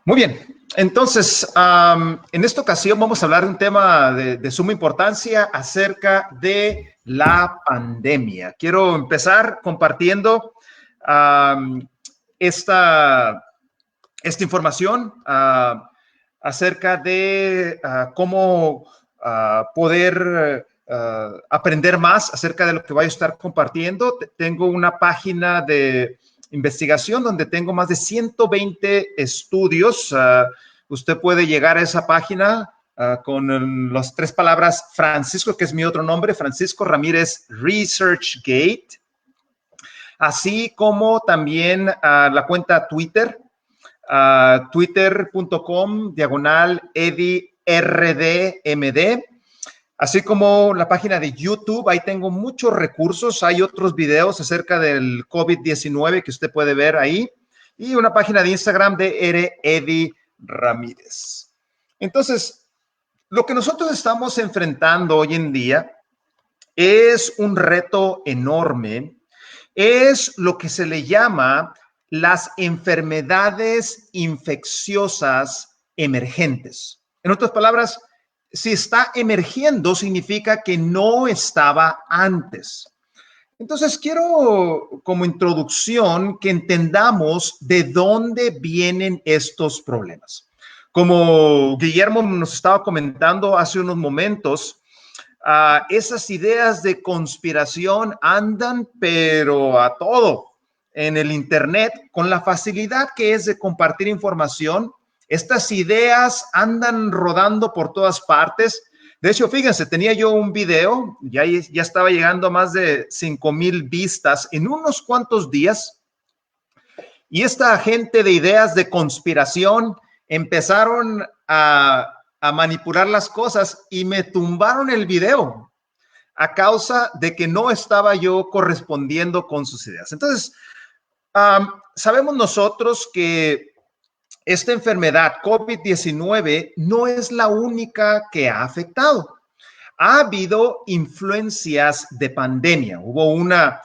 Muy bien, entonces, en esta ocasión vamos a hablar de un tema de suma importancia acerca de la pandemia. Quiero empezar compartiendo um, esta, esta información acerca de cómo poder aprender más acerca de lo que voy a estar compartiendo. Tengo una página de investigación donde tengo más de 120 estudios. Usted puede llegar a esa página con las tres palabras Francisco, que es mi otro nombre, Francisco Ramírez ResearchGate, así como también la cuenta Twitter, twitter.com/EddieRDMD, así como la página de YouTube. Ahí tengo muchos recursos. Hay otros videos acerca del COVID-19 que usted puede ver ahí. Y una página de Instagram de Eddie Ramírez. Entonces, lo que nosotros estamos enfrentando hoy en día es un reto enorme. Es lo que se le llama las enfermedades infecciosas emergentes. En otras palabras, si está emergiendo, significa que no estaba antes. Entonces, quiero como introducción que entendamos de dónde vienen estos problemas. Como Guillermo nos estaba comentando hace unos momentos, esas ideas de conspiración andan, pero a todo en el Internet, con la facilidad que es de compartir información. Estas ideas andan rodando por todas partes. De hecho, fíjense, tenía yo un video, ya estaba llegando a más de 5,000 vistas en unos cuantos días. Y esta gente de ideas de conspiración empezaron a manipular las cosas y me tumbaron el video a causa de que no estaba yo correspondiendo con sus ideas. Entonces, sabemos nosotros que esta enfermedad COVID-19 no es la única que ha afectado. Ha habido influencias de pandemia. Hubo una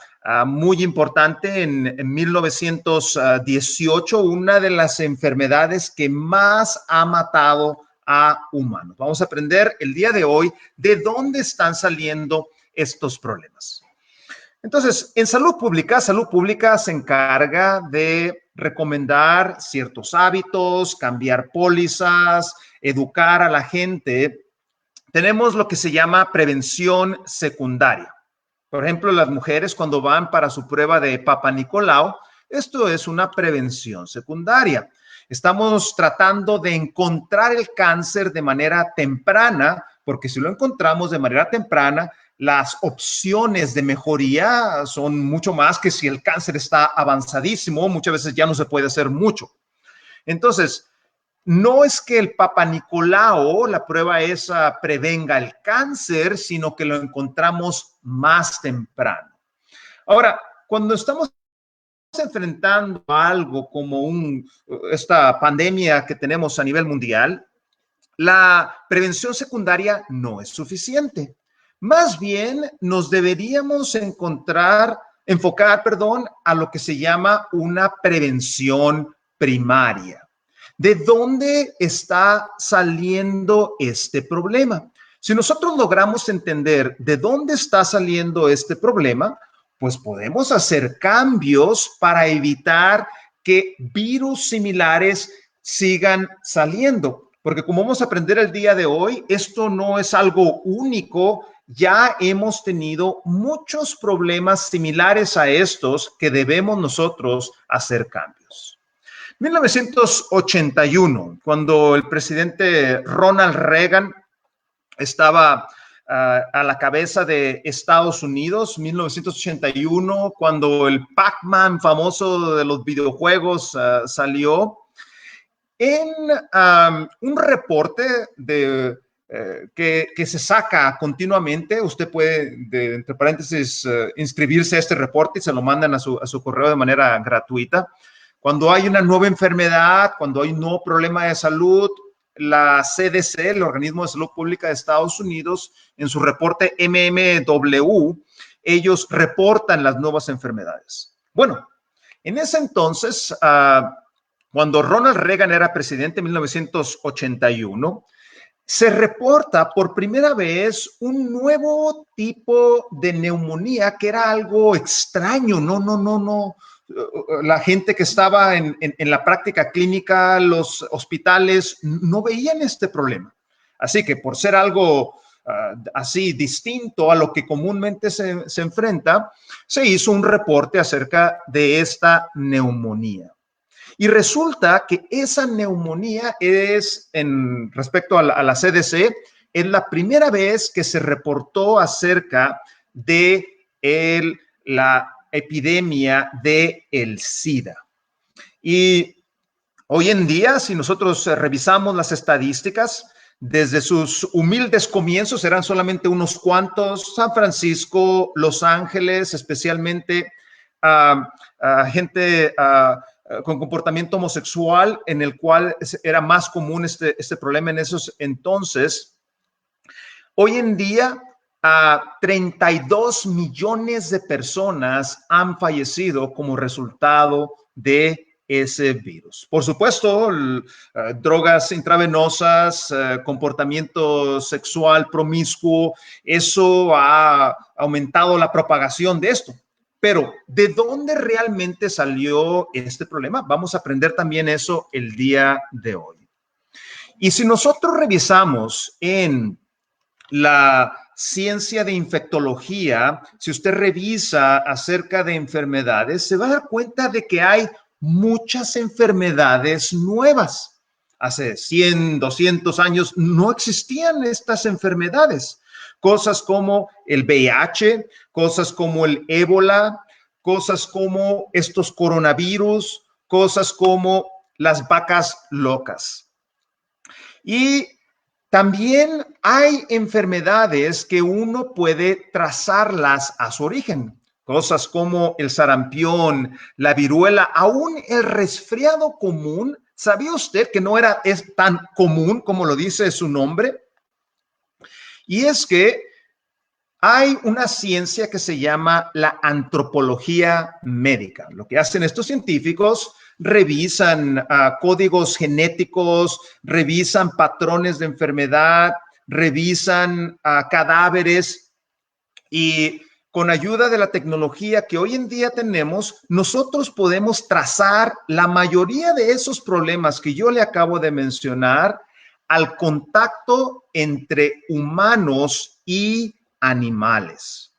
muy importante en 1918, una de las enfermedades que más ha matado a humanos. Vamos a aprender el día de hoy de dónde están saliendo estos problemas. Entonces, en salud pública se encarga de recomendar ciertos hábitos, cambiar pólizas, educar a la gente. Tenemos lo que se llama prevención secundaria. Por ejemplo, las mujeres cuando van para su prueba de Papa Nicolau, esto es una prevención secundaria. Estamos tratando de encontrar el cáncer de manera temprana, porque si lo encontramos de manera temprana, las opciones de mejoría son mucho más que si el cáncer está avanzadísimo. Muchas veces ya no se puede hacer mucho. Entonces, no es que el Papa Nicolau, la prueba esa, prevenga el cáncer, sino que lo encontramos más temprano. Ahora, cuando estamos enfrentando algo como esta pandemia que tenemos a nivel mundial, la prevención secundaria no es suficiente. Más bien, nos deberíamos enfocar, a lo que se llama una prevención primaria. ¿De dónde está saliendo este problema? Si nosotros logramos entender de dónde está saliendo este problema, pues podemos hacer cambios para evitar que virus similares sigan saliendo. Porque como vamos a aprender el día de hoy, esto no es algo único. Ya hemos tenido muchos problemas similares a estos que debemos nosotros hacer cambios. 1981, cuando el presidente Ronald Reagan estaba a la cabeza de Estados Unidos, 1981, cuando el Pac-Man famoso de los videojuegos salió, en un reporte que se saca continuamente. Usted puede, entre paréntesis, inscribirse a este reporte y se lo mandan a su correo de manera gratuita. Cuando hay una nueva enfermedad, cuando hay un nuevo problema de salud, la CDC, el Organismo de Salud Pública de Estados Unidos, en su reporte MMW, ellos reportan las nuevas enfermedades. Bueno, en ese entonces, cuando Ronald Reagan era presidente en 1981, se reporta por primera vez un nuevo tipo de neumonía que era algo extraño. No. La gente que estaba en la práctica clínica, los hospitales, no veían este problema. Así que por ser algo así distinto a lo que comúnmente se enfrenta, se hizo un reporte acerca de esta neumonía. Y resulta que esa neumonía es, en respecto a la CDC, es la primera vez que se reportó acerca de la epidemia del SIDA. Y hoy en día, si nosotros revisamos las estadísticas, desde sus humildes comienzos eran solamente unos cuantos, San Francisco, Los Ángeles, especialmente gente con comportamiento homosexual, en el cual era más común este problema en esos entonces. Hoy en día, 32 millones de personas han fallecido como resultado de ese virus. Por supuesto, drogas intravenosas, comportamiento sexual promiscuo, eso ha aumentado la propagación de esto. Pero, ¿de dónde realmente salió este problema? Vamos a aprender también eso el día de hoy. Y si nosotros revisamos en la ciencia de infectología, si usted revisa acerca de enfermedades, se va a dar cuenta de que hay muchas enfermedades nuevas. Hace 100, 200 años no existían estas enfermedades. Cosas como el VIH, cosas como el ébola, cosas como estos coronavirus, cosas como las vacas locas. Y también hay enfermedades que uno puede trazarlas a su origen, cosas como el sarampión, la viruela, aún el resfriado común. ¿Sabía usted que no es tan común como lo dice su nombre? Y es que hay una ciencia que se llama la antropología médica. Lo que hacen estos científicos, revisan códigos genéticos, revisan patrones de enfermedad, revisan cadáveres y con ayuda de la tecnología que hoy en día tenemos, nosotros podemos trazar la mayoría de esos problemas que yo le acabo de mencionar al contacto entre humanos y animales.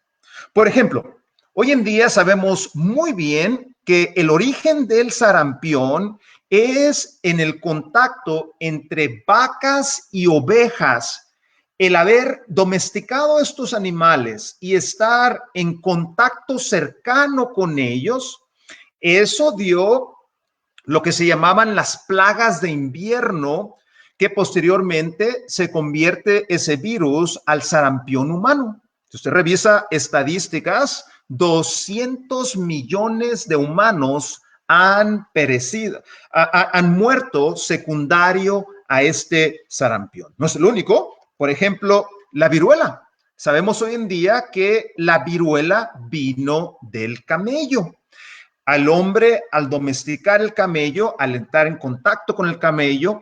Por ejemplo, hoy en día sabemos muy bien que el origen del sarampión es en el contacto entre vacas y ovejas. El haber domesticado estos animales y estar en contacto cercano con ellos, eso dio lo que se llamaban las plagas de invierno, que posteriormente se convierte ese virus al sarampión humano. Si usted revisa estadísticas, 200 millones de humanos han perecido, han muerto secundario a este sarampión. No es el único. Por ejemplo, la viruela. Sabemos hoy en día que la viruela vino del camello. Al hombre, al domesticar el camello, al entrar en contacto con el camello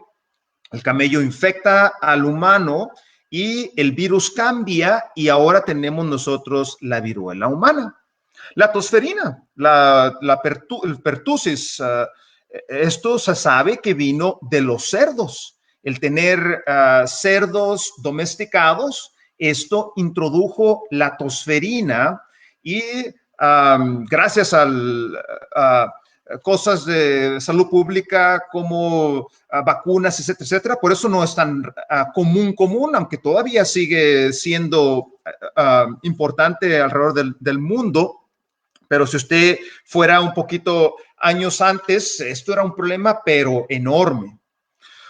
infecta al humano y el virus cambia y ahora tenemos nosotros la viruela humana. La tosferina, el pertussis, esto se sabe que vino de los cerdos. El tener cerdos domesticados, esto introdujo la tosferina y gracias a cosas de salud pública como vacunas, etcétera, etcétera. Por eso no es tan común, aunque todavía sigue siendo importante alrededor del mundo. Pero si usted fuera un poquito años antes, esto era un problema, pero enorme.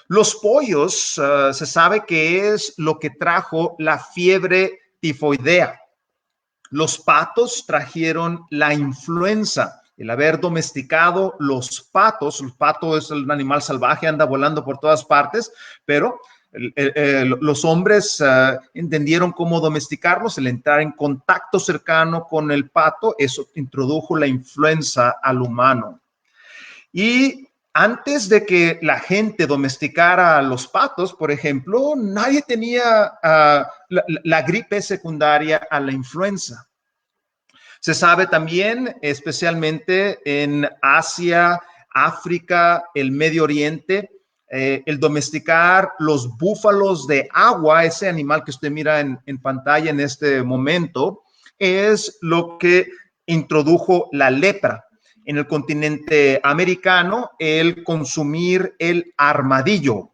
Los pollos, se sabe que es lo que trajo la fiebre tifoidea. Los patos trajeron la influenza. El haber domesticado los patos, el pato es un animal salvaje, anda volando por todas partes, pero los hombres entendieron cómo domesticarlos, el entrar en contacto cercano con el pato, eso introdujo la influenza al humano. Y Antes de que la gente domesticara a los patos, por ejemplo, nadie tenía la gripe secundaria a la influenza. Se sabe también, especialmente en Asia, África, el Medio Oriente, el domesticar los búfalos de agua, ese animal que usted mira en pantalla en este momento, es lo que introdujo la lepra. En el continente americano, el consumir el armadillo.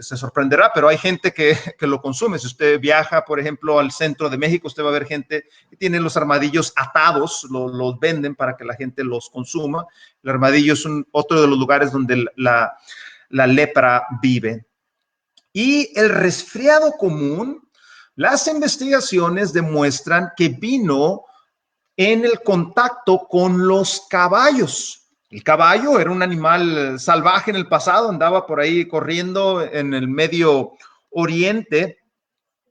Se sorprenderá, pero hay gente que lo consume. Si usted viaja, por ejemplo, al centro de México, usted va a ver gente que tiene los armadillos atados, los venden para que la gente los consuma. El armadillo es otro de los lugares donde la lepra vive. Y el resfriado común, las investigaciones demuestran que vino en el contacto con los caballos. El caballo era un animal salvaje en el pasado, andaba por ahí corriendo en el Medio Oriente.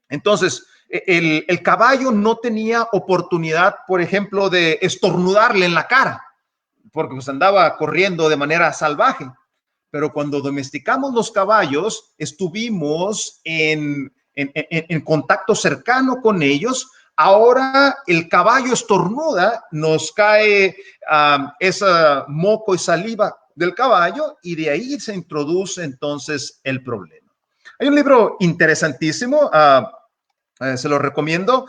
Entonces, el caballo no tenía oportunidad, por ejemplo, de estornudarle en la cara, porque pues andaba corriendo de manera salvaje. Pero cuando domesticamos los caballos, estuvimos en contacto cercano con ellos. Ahora el caballo estornuda, nos cae esa moco y saliva del caballo y de ahí se introduce entonces el problema. Hay un libro interesantísimo, se lo recomiendo.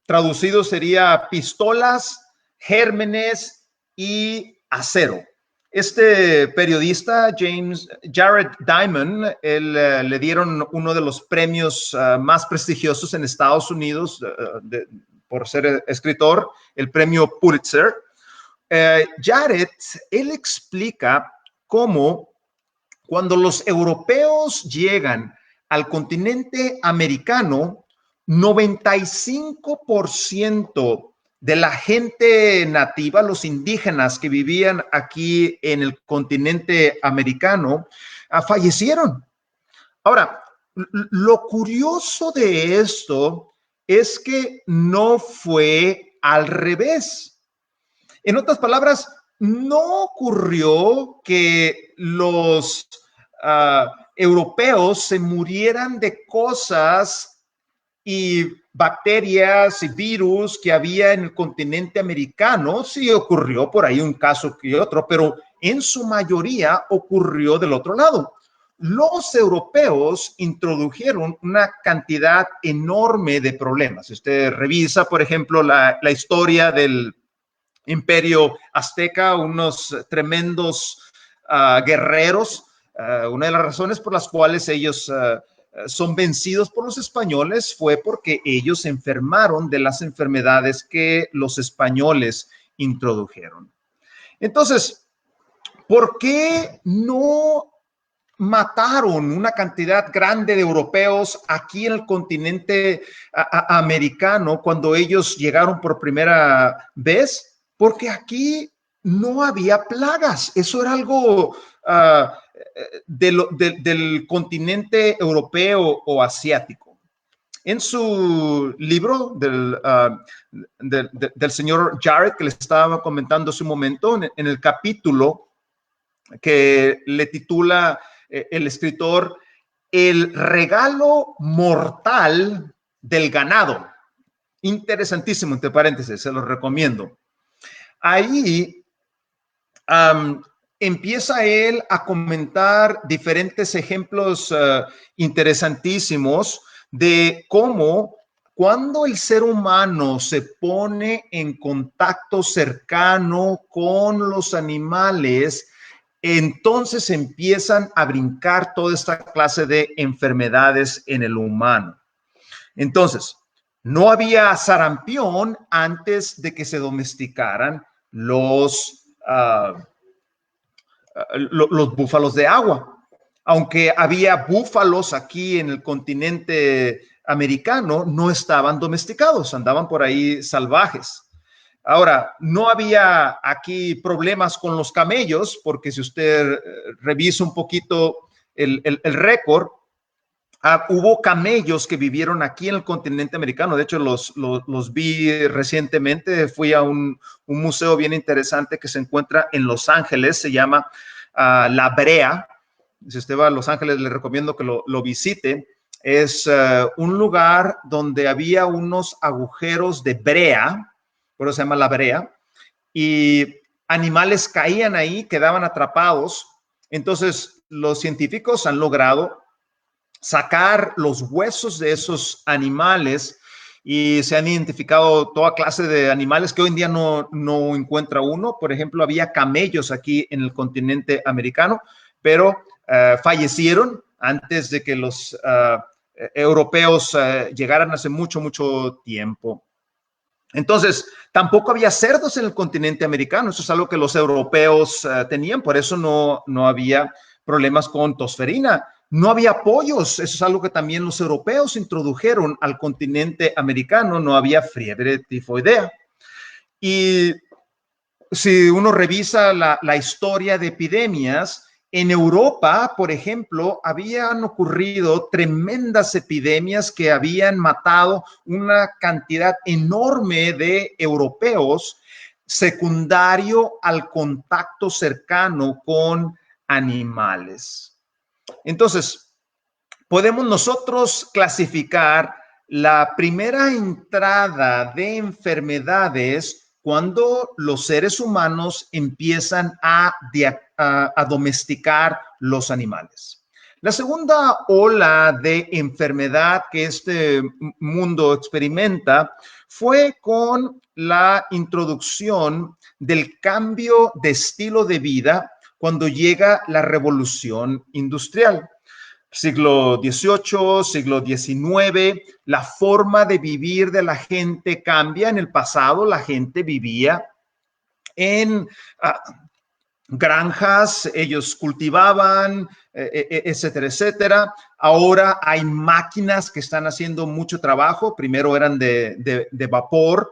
Traducido sería Pistolas, Gérmenes y Acero. Este periodista, Jared Diamond, le dieron uno de los premios más prestigiosos en Estados Unidos por ser escritor, el premio Pulitzer. Jared, él explica cómo cuando los europeos llegan al continente americano, 95% de la gente nativa, los indígenas que vivían aquí en el continente americano, fallecieron. Ahora, lo curioso de esto es que no fue al revés. En otras palabras, no ocurrió que los europeos se murieran de cosas y bacterias y virus que había en el continente americano. Sí ocurrió por ahí un caso que otro, pero en su mayoría ocurrió del otro lado. Los europeos introdujeron una cantidad enorme de problemas. Si usted revisa, por ejemplo, la historia del Imperio Azteca, unos tremendos guerreros. Una de las razones por las cuales ellos son vencidos por los españoles fue porque ellos se enfermaron de las enfermedades que los españoles introdujeron. Entonces, ¿por qué no mataron una cantidad grande de europeos aquí en el continente americano cuando ellos llegaron por primera vez? Porque aquí no había plagas. Eso era algo del continente europeo o asiático. En su libro del señor Jared, que les estaba comentando hace un momento, en el capítulo que le titula el escritor El regalo mortal del ganado. Interesantísimo, entre paréntesis, se los recomiendo. Ahí empieza él a comentar diferentes ejemplos interesantísimos de cómo cuando el ser humano se pone en contacto cercano con los animales, entonces empiezan a brincar toda esta clase de enfermedades en el humano. Entonces, no había sarampión antes de que se domesticaran los búfalos de agua. Aunque había búfalos aquí en el continente americano, no estaban domesticados, andaban por ahí salvajes. Ahora, no había aquí problemas con los camellos, porque si usted revisa un poquito el récord, Hubo camellos que vivieron aquí en el continente americano. De hecho, los vi recientemente. Fui a un museo bien interesante que se encuentra en Los Ángeles. Se llama La Brea. Si usted va a Los Ángeles, le recomiendo que lo visite. Es un lugar donde había unos agujeros de brea, por eso se llama La Brea, y animales caían ahí, quedaban atrapados. Entonces, los científicos han logrado sacar los huesos de esos animales y se han identificado toda clase de animales que hoy en día no encuentra uno. Por ejemplo, había camellos aquí en el continente americano, pero fallecieron antes de que los europeos llegaran hace mucho tiempo. Entonces, tampoco había cerdos en el continente americano. Eso es algo que los europeos tenían, por eso no había problemas con tosferina. No había pollos, eso es algo que también los europeos introdujeron al continente americano. No había fiebre tifoidea. Y si uno revisa la historia de epidemias, en Europa, por ejemplo, habían ocurrido tremendas epidemias que habían matado una cantidad enorme de europeos secundario al contacto cercano con animales. Entonces, podemos nosotros clasificar la primera entrada de enfermedades cuando los seres humanos empiezan a domesticar los animales. La segunda ola de enfermedad que este mundo experimenta fue con la introducción del cambio de estilo de vida cuando llega la revolución industrial. Siglo XVIII, siglo XIX, la forma de vivir de la gente cambia. En el pasado la gente vivía en granjas, ellos cultivaban, etcétera, etcétera. Ahora hay máquinas que están haciendo mucho trabajo. Primero eran de vapor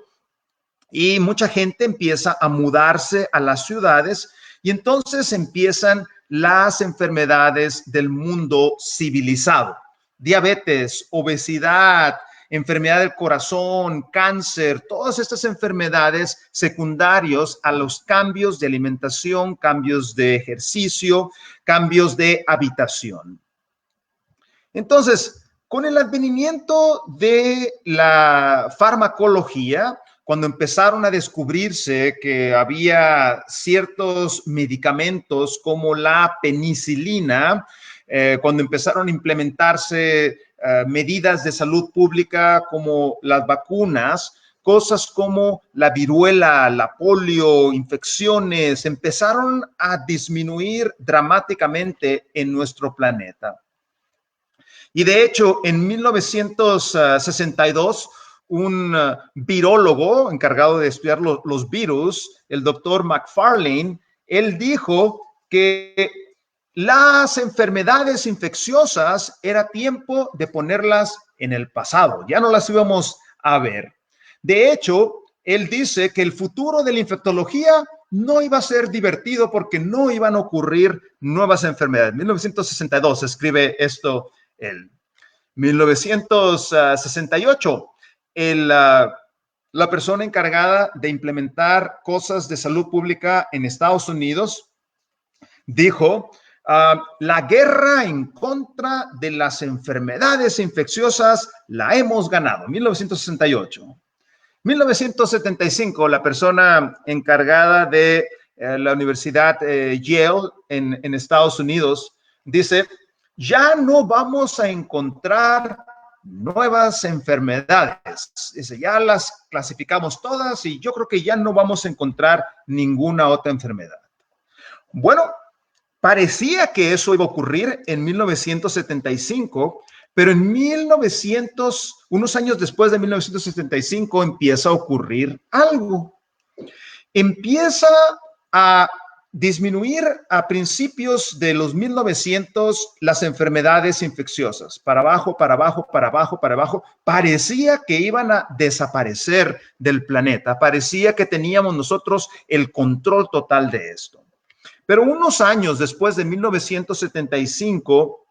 y mucha gente empieza a mudarse a las ciudades y entonces empiezan las enfermedades del mundo civilizado. Diabetes, obesidad, enfermedad del corazón, cáncer, todas estas enfermedades secundarios a los cambios de alimentación, cambios de ejercicio, cambios de habitación. Entonces, con el advenimiento de la farmacología, cuando empezaron a descubrirse que había ciertos medicamentos como la penicilina, cuando empezaron a implementarse medidas de salud pública como las vacunas, cosas como la viruela, la polio, infecciones, empezaron a disminuir dramáticamente en nuestro planeta. Y de hecho, en 1962, un virólogo encargado de estudiar los virus, el doctor McFarlane, él dijo que las enfermedades infecciosas era tiempo de ponerlas en el pasado, ya no las íbamos a ver. De hecho, él dice que el futuro de la infectología no iba a ser divertido porque no iban a ocurrir nuevas enfermedades. 1962 escribe esto él. 1968, la persona encargada de implementar cosas de salud pública en Estados Unidos dijo, la guerra en contra de las enfermedades infecciosas la hemos ganado. 1968. 1975, la persona encargada de la Universidad Yale en Estados Unidos dice, ya no vamos a encontrar nuevas enfermedades. Dice, ya las clasificamos todas y yo creo que ya no vamos a encontrar ninguna otra enfermedad. Bueno, parecía que eso iba a ocurrir en 1975, pero en unos años después de 1975, empieza a ocurrir algo. Empieza a disminuir a principios de los 1900 las enfermedades infecciosas, para abajo, para abajo, para abajo, para abajo. Parecía que iban a desaparecer del planeta, parecía que teníamos nosotros el control total de esto. Pero unos años después de 1975,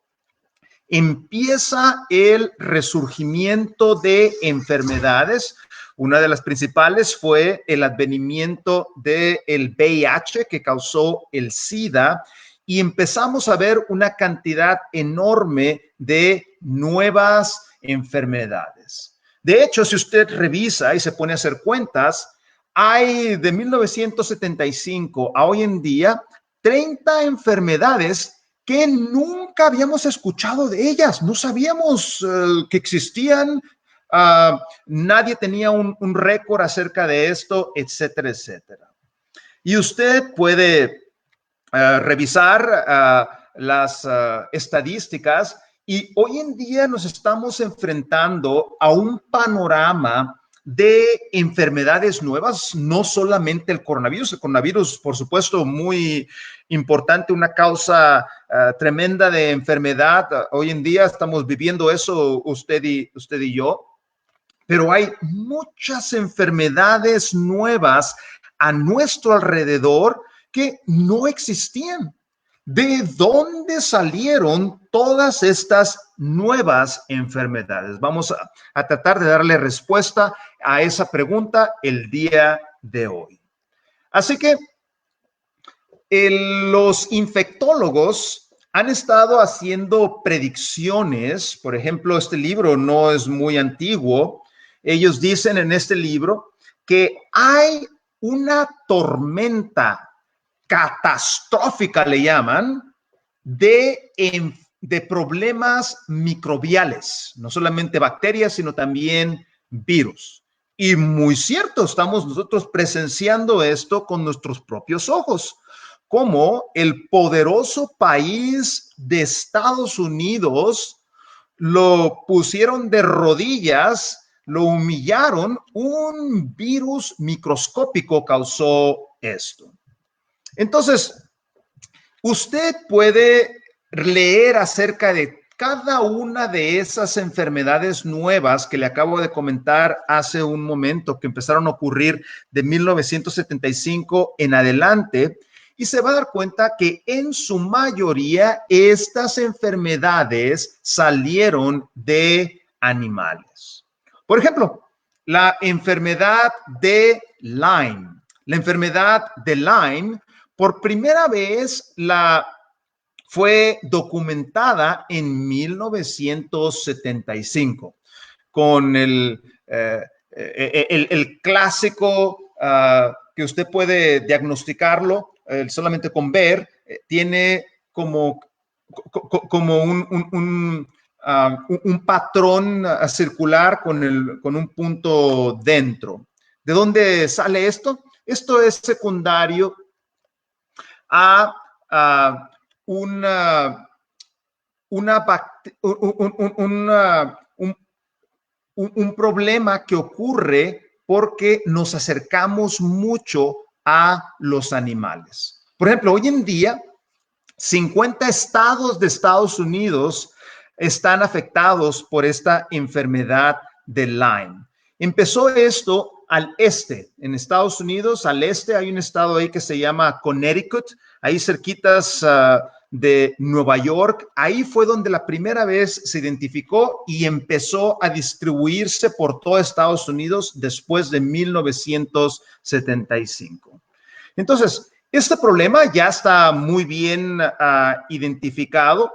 empieza el resurgimiento de enfermedades. Una de las principales fue el advenimiento del VIH que causó el SIDA y empezamos a ver una cantidad enorme de nuevas enfermedades. De hecho, si usted revisa y se pone a hacer cuentas, hay de 1975 a hoy en día 30 enfermedades que nunca habíamos escuchado de ellas, no sabíamos que existían, nadie tenía un récord acerca de esto, etcétera, etcétera. Y usted puede revisar las estadísticas y hoy en día nos estamos enfrentando a un panorama de enfermedades nuevas, no solamente el coronavirus, por supuesto, muy importante, una causa tremenda de enfermedad. Hoy en día estamos viviendo eso usted y yo, pero hay muchas enfermedades nuevas a nuestro alrededor que no existían. ¿De dónde salieron todas estas nuevas enfermedades? Vamos a tratar de darle respuesta a esa pregunta el día de hoy. Así que los infectólogos han estado haciendo predicciones. Por ejemplo, este libro no es muy antiguo. Ellos dicen en este libro que hay una tormenta catastrófica, le llaman, de problemas microbiales, no solamente bacterias, sino también virus. Y muy cierto, estamos nosotros presenciando esto con nuestros propios ojos, como el poderoso país de Estados Unidos lo pusieron de rodillas, lo humillaron, un virus microscópico causó esto. Entonces, usted puede leer acerca de cada una de esas enfermedades nuevas que le acabo de comentar hace un momento, que empezaron a ocurrir de 1975 en adelante, y se va a dar cuenta que en su mayoría estas enfermedades salieron de animales. Por ejemplo, la enfermedad de Lyme. La enfermedad de Lyme, por primera vez, fue documentada en 1975 con el clásico que usted puede diagnosticarlo solamente con ver, tiene como un patrón circular con un punto dentro. ¿De dónde sale esto? Esto es secundario a un problema que ocurre porque nos acercamos mucho a los animales. Por ejemplo, hoy en día, 50 estados de Estados Unidos están afectados por esta enfermedad de Lyme. Empezó esto al este, en Estados Unidos, al este hay un estado ahí que se llama Connecticut, ahí cerquitas de Nueva York. Ahí fue donde la primera vez se identificó y empezó a distribuirse por todo Estados Unidos después de 1975. Entonces, este problema ya está muy bien identificado.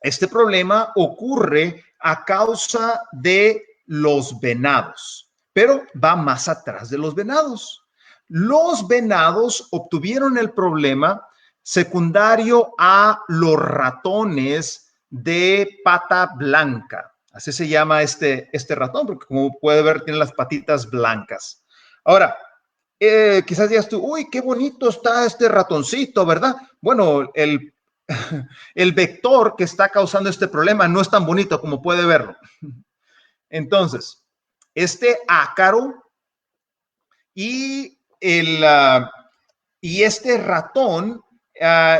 Este problema ocurre a causa de los venados, pero va más atrás de los venados. Los venados obtuvieron el problema secundario a los ratones de pata blanca. Así se llama este ratón, porque como puede ver, tiene las patitas blancas. Ahora, quizás digas tú, uy, qué bonito está este ratoncito, ¿verdad? Bueno, el vector que está causando este problema no es tan bonito como puede verlo. Entonces, este ácaro y este ratón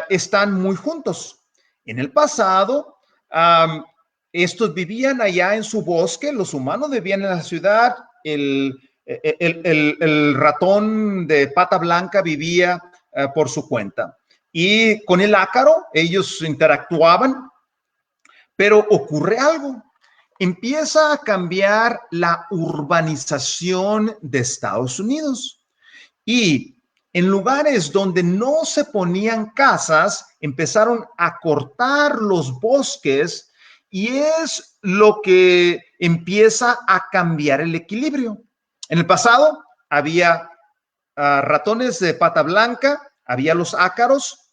están muy juntos. En el pasado, estos vivían allá en su bosque, los humanos vivían en la ciudad, el ratón de pata blanca vivía por su cuenta. Y con el ácaro ellos interactuaban, Pero ocurre algo. Empieza a cambiar la urbanización de Estados Unidos. Y en lugares donde no se ponían casas, empezaron a cortar los bosques y es lo que empieza a cambiar el equilibrio. En el pasado había ratones de pata blanca, había los ácaros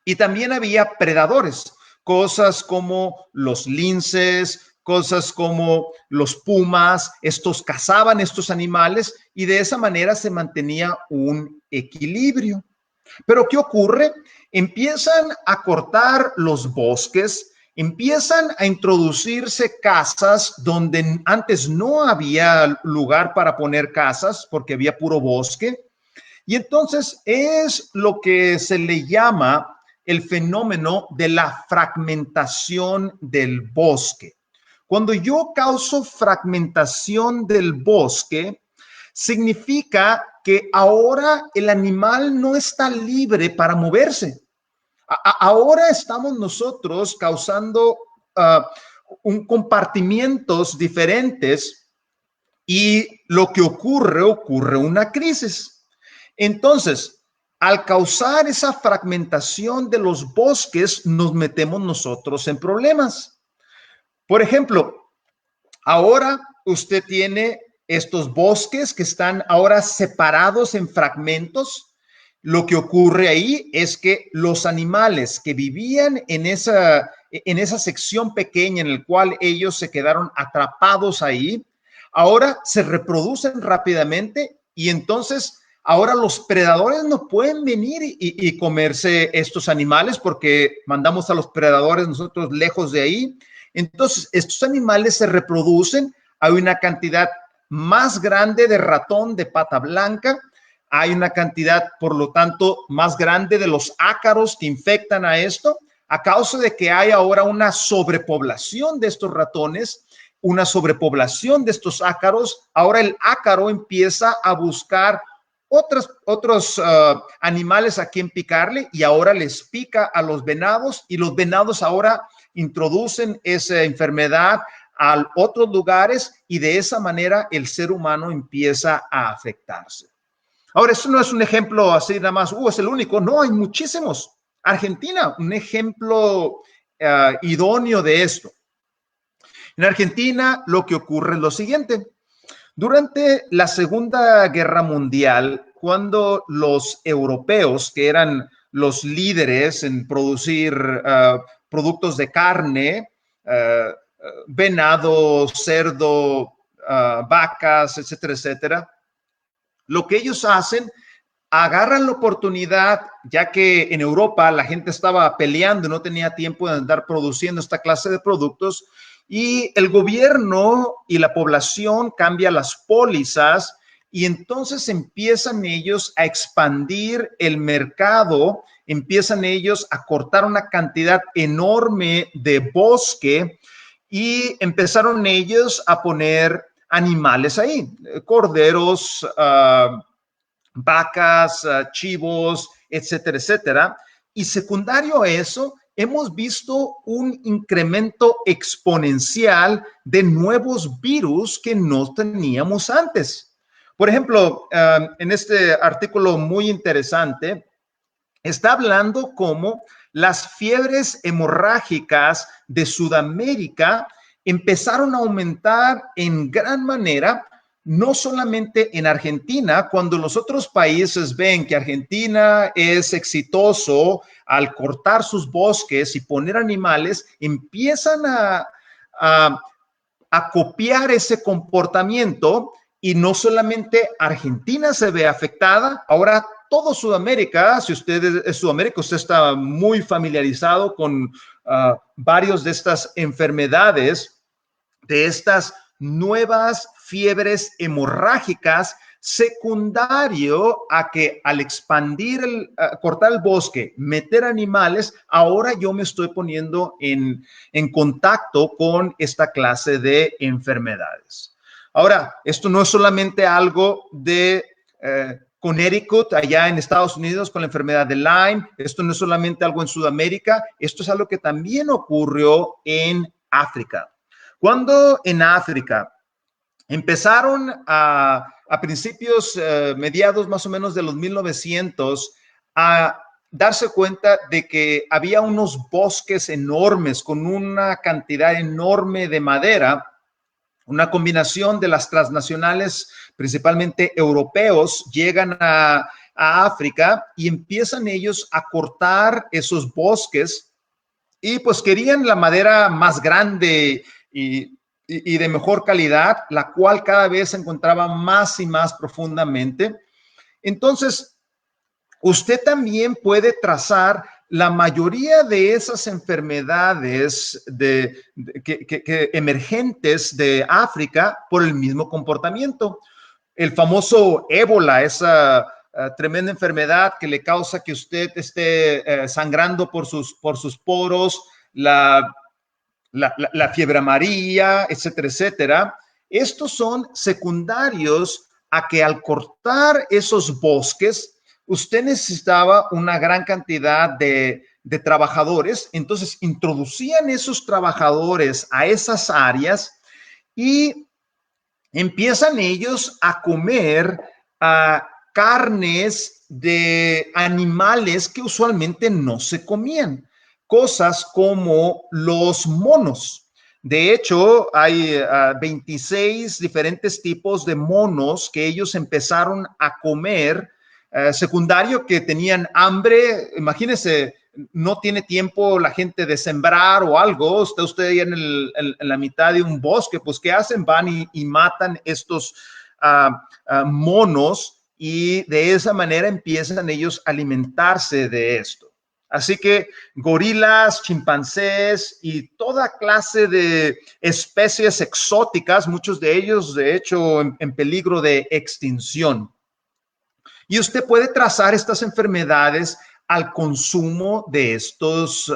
y también había predadores, cosas como los linces, cosas como los pumas. Estos cazaban estos animales y de esa manera se mantenía un equilibrio. Pero ¿qué ocurre? Empiezan a cortar los bosques, empiezan a introducirse casas donde antes no había lugar para poner casas porque había puro bosque. Y entonces es lo que se le llama el fenómeno de la fragmentación del bosque. Cuando yo causo fragmentación del bosque, significa que ahora el animal no está libre para moverse. Ahora estamos nosotros causando compartimientos diferentes y lo que ocurre una crisis. Entonces, al causar esa fragmentación de los bosques, nos metemos nosotros en problemas. Por ejemplo, ahora usted tiene estos bosques que están ahora separados en fragmentos. Lo que ocurre ahí es que los animales que vivían en esa sección pequeña en la cual ellos se quedaron atrapados ahí, ahora se reproducen rápidamente y entonces ahora los predadores no pueden venir y comerse estos animales porque mandamos a los predadores nosotros lejos de ahí. Entonces, estos animales se reproducen, hay una cantidad más grande de ratón de pata blanca, hay una cantidad, por lo tanto, más grande de los ácaros que infectan a esto, a causa de que hay ahora una sobrepoblación de estos ratones, una sobrepoblación de estos ácaros. Ahora el ácaro empieza a buscar otros animales a quien picarle y ahora les pica a los venados y los venados ahora introducen esa enfermedad a otros lugares y de esa manera el ser humano empieza a afectarse. Ahora, esto no es un ejemplo así nada más, es el único, no, hay muchísimos. Argentina, un ejemplo idóneo de esto. En Argentina lo que ocurre es lo siguiente. Durante la Segunda Guerra Mundial, cuando los europeos, que eran los líderes en producir productos de carne, venado, cerdo, vacas, etcétera, etcétera, lo que ellos hacen, agarran la oportunidad, ya que en Europa la gente estaba peleando y no tenía tiempo de andar produciendo esta clase de productos, y el gobierno y la población cambia las pólizas y entonces empiezan ellos a expandir el mercado, empiezan ellos a cortar una cantidad enorme de bosque y empezaron ellos a poner animales ahí, corderos, vacas, chivos, etcétera, etcétera. Y secundario a eso, hemos visto un incremento exponencial de nuevos virus que no teníamos antes. Por ejemplo, en este artículo muy interesante, está hablando cómo las fiebres hemorrágicas de Sudamérica empezaron a aumentar en gran manera, no solamente en Argentina. Cuando los otros países ven que Argentina es exitoso al cortar sus bosques y poner animales, empiezan a copiar ese comportamiento y no solamente Argentina se ve afectada, ahora todo Sudamérica. Si usted es Sudamérica, usted está muy familiarizado con varios de estas enfermedades, de estas nuevas fiebres hemorrágicas, secundario a que al expandir, cortar el bosque, meter animales, ahora yo me estoy poniendo en contacto con esta clase de enfermedades. Ahora, esto no es solamente algo de Connecticut, allá en Estados Unidos, con la enfermedad de Lyme. Esto no es solamente algo en Sudamérica, esto es algo que también ocurrió en África. Cuando en África empezaron a principios, mediados más o menos de los 1900, a darse cuenta de que había unos bosques enormes con una cantidad enorme de madera, una combinación de las transnacionales, principalmente europeos, llegan a África y empiezan ellos a cortar esos bosques y pues querían la madera más grande y de mejor calidad, la cual cada vez se encontraba más y más profundamente. Entonces, usted también puede trazar la mayoría de esas enfermedades que emergentes de África por el mismo comportamiento. El famoso ébola, esa tremenda enfermedad que le causa que usted esté sangrando por sus poros, la fiebre amarilla, etcétera, etcétera. Estos son secundarios a que al cortar esos bosques, usted necesitaba una gran cantidad de trabajadores, entonces introducían esos trabajadores a esas áreas y empiezan ellos a comer carnes de animales que usualmente no se comían, cosas como los monos. De hecho, hay 26 diferentes tipos de monos que ellos empezaron a comer, secundario que tenían hambre. Imagínense, no tiene tiempo la gente de sembrar o algo, está usted ahí en la mitad de un bosque, pues ¿qué hacen? Van y matan estos monos y de esa manera empiezan ellos a alimentarse de esto. Así que gorilas, chimpancés y toda clase de especies exóticas, muchos de ellos de hecho en peligro de extinción. Y usted puede trazar estas enfermedades al consumo de estos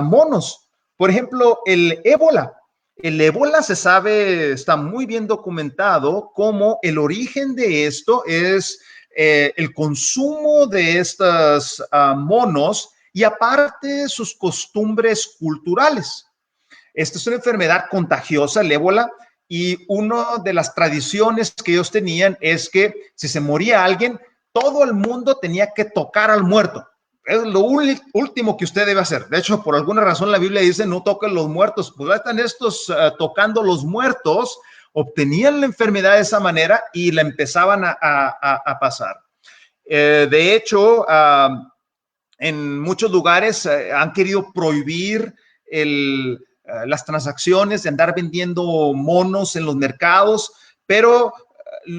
monos. Por ejemplo, el ébola. El ébola se sabe, está muy bien documentado como el origen de esto es el consumo de estos monos y aparte sus costumbres culturales. Esta es una enfermedad contagiosa, el ébola, y una de las tradiciones que ellos tenían es que si se moría alguien, todo el mundo tenía que tocar al muerto. Es lo último que usted debe hacer. De hecho, por alguna razón la Biblia dice no toquen los muertos. Pues están estos tocando los muertos, obtenían la enfermedad de esa manera y la empezaban a pasar. De hecho, en muchos lugares han querido prohibir las transacciones de andar vendiendo monos en los mercados, pero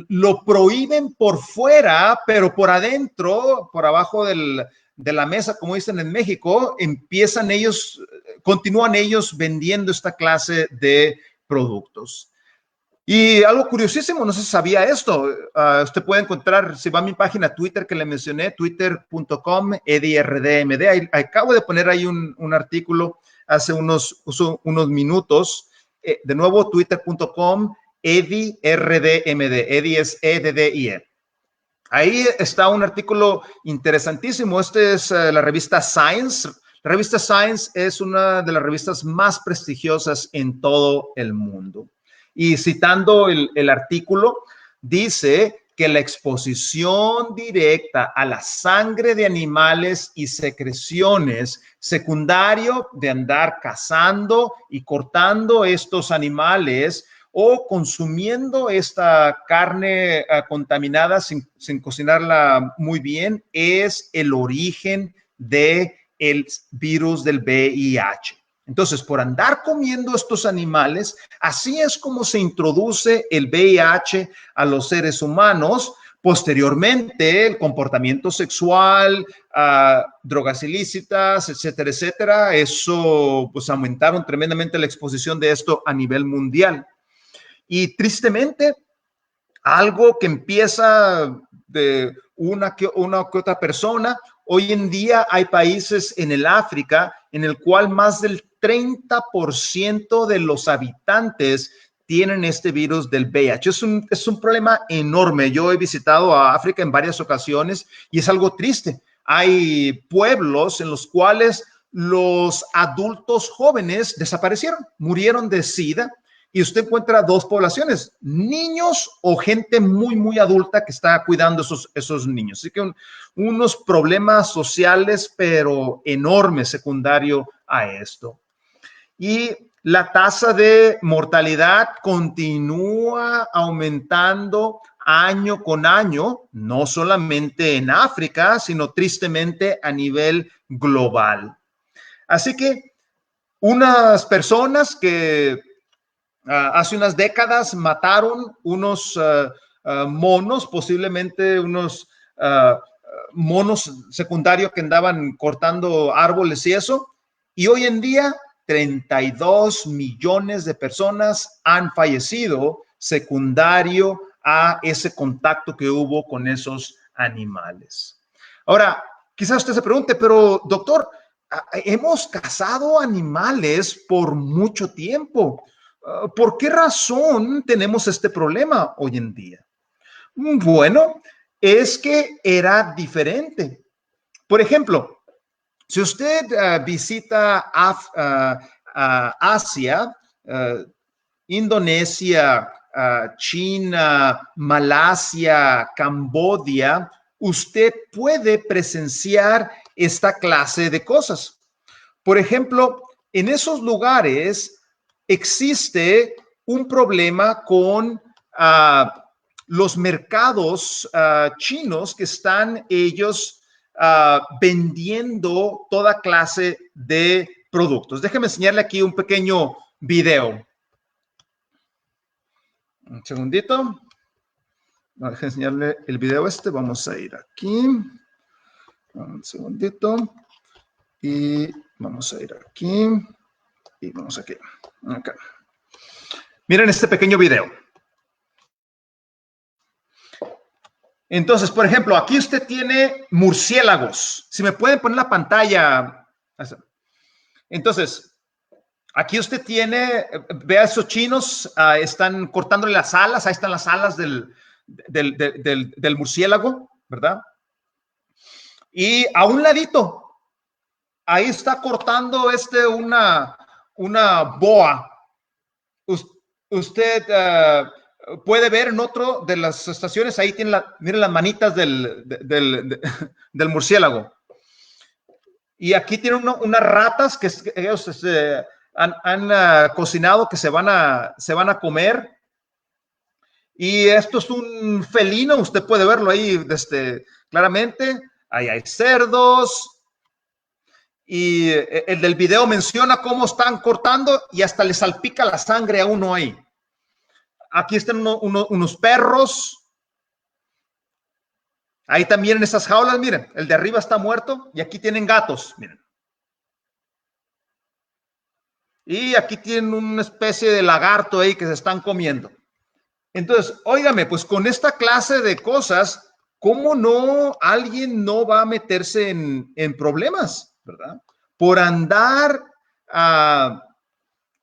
lo prohíben por fuera, pero por adentro, por abajo de la mesa, como dicen en México, continúan ellos vendiendo esta clase de productos. Y algo curiosísimo, no se sabía esto. Usted puede encontrar, si va a mi página Twitter que le mencioné, twitter.com, EddieRDMD. Acabo de poner ahí un artículo hace unos minutos. De nuevo, twitter.com, EddieRDMD. Eddie es EDDIE. Ahí está un artículo interesantísimo. Este es la revista Science. La revista Science es una de las revistas más prestigiosas en todo el mundo. Y citando el artículo, dice que la exposición directa a la sangre de animales y secreciones, secundario de andar cazando y cortando estos animales o consumiendo esta carne contaminada sin cocinarla muy bien, es el origen del virus del VIH. Entonces, por andar comiendo estos animales, así es como se introduce el VIH a los seres humanos. Posteriormente, el comportamiento sexual, drogas ilícitas, etcétera, etcétera, eso pues aumentaron tremendamente la exposición de esto a nivel mundial. Y tristemente, algo que empieza de una que otra persona, hoy en día hay países en el África en el cual más del 30% de los habitantes tienen este virus del VIH. Es un problema enorme. Yo he visitado a África en varias ocasiones y es algo triste. Hay pueblos en los cuales los adultos jóvenes desaparecieron, murieron de SIDA, y usted encuentra dos poblaciones, niños o gente muy, muy adulta que está cuidando esos niños. Así que unos problemas sociales, pero enormes, secundario a esto. Y la tasa de mortalidad continúa aumentando año con año, no solamente en África, sino tristemente a nivel global. Así que unas personas que hace unas décadas mataron unos monos, posiblemente unos monos secundarios que andaban cortando árboles y eso, y hoy en día 32 millones de personas han fallecido secundario a ese contacto que hubo con esos animales. Ahora, quizás usted se pregunte, pero doctor, hemos cazado animales por mucho tiempo. ¿Por qué razón tenemos este problema hoy en día? Bueno, es que era diferente. Por ejemplo, si usted visita Asia, Indonesia, China, Malasia, Camboya, usted puede presenciar esta clase de cosas. Por ejemplo, en esos lugares existe un problema con los mercados chinos que están ellos vendiendo toda clase de productos. Déjeme enseñarle aquí un pequeño video. Un segundito. No, déjeme enseñarle el video este. Vamos a ir aquí. Un segundito. Y vamos a ir aquí. Y vamos aquí. Okay. Miren este pequeño video. Entonces, por ejemplo, aquí usted tiene murciélagos. Si me pueden poner la pantalla. Entonces, aquí usted tiene, vea esos chinos, están cortándole las alas. Ahí están las alas del murciélago, ¿verdad? Y a un ladito, ahí está cortando una boa. Usted puede ver en otro de las estaciones, ahí tiene miren las manitas del murciélago. Y aquí tienen unas ratas que ellos han cocinado, que se van a comer. Y esto es un felino, usted puede verlo ahí claramente. Ahí hay cerdos. Y el del video menciona cómo están cortando y hasta le salpica la sangre a uno ahí. Aquí están unos perros. Ahí también en esas jaulas, miren, el de arriba está muerto y aquí tienen gatos, miren. Y aquí tienen una especie de lagarto ahí que se están comiendo. Entonces, óigame, pues con esta clase de cosas, ¿cómo no alguien no va a meterse en problemas, verdad? Por andar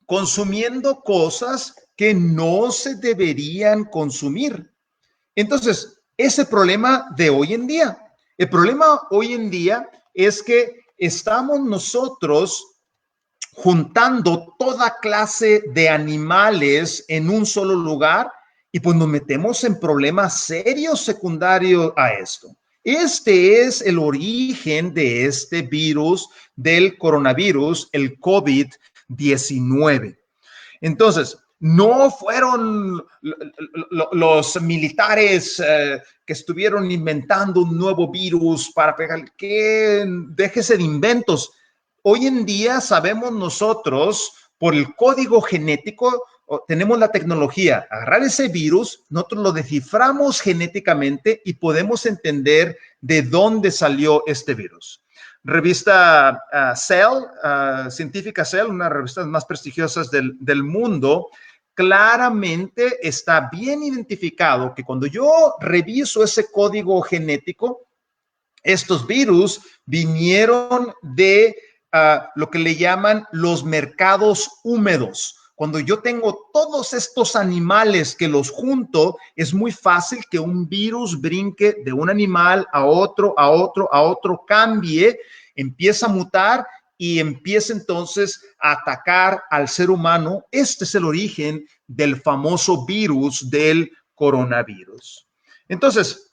consumiendo cosas que no se deberían consumir. Entonces, ese problema de hoy en día, el problema hoy en día es que estamos nosotros juntando toda clase de animales en un solo lugar y pues nos metemos en problemas serios secundarios a esto. Este es el origen de este virus, del coronavirus, el COVID-19. Entonces, no fueron los militares que estuvieron inventando un nuevo virus para pegar, que déjese de inventos. Hoy en día sabemos nosotros, por el código genético, tenemos la tecnología, agarrar ese virus, nosotros lo desciframos genéticamente y podemos entender de dónde salió este virus. Revista Cell, científica Cell, una de las revistas más prestigiosas del mundo, claramente está bien identificado que cuando yo reviso ese código genético, estos virus vinieron de lo que le llaman los mercados húmedos. Cuando yo tengo todos estos animales que los junto, es muy fácil que un virus brinque de un animal a otro, a otro, a otro, cambie, empieza a mutar y empieza entonces a atacar al ser humano. Este es el origen del famoso virus del coronavirus. Entonces,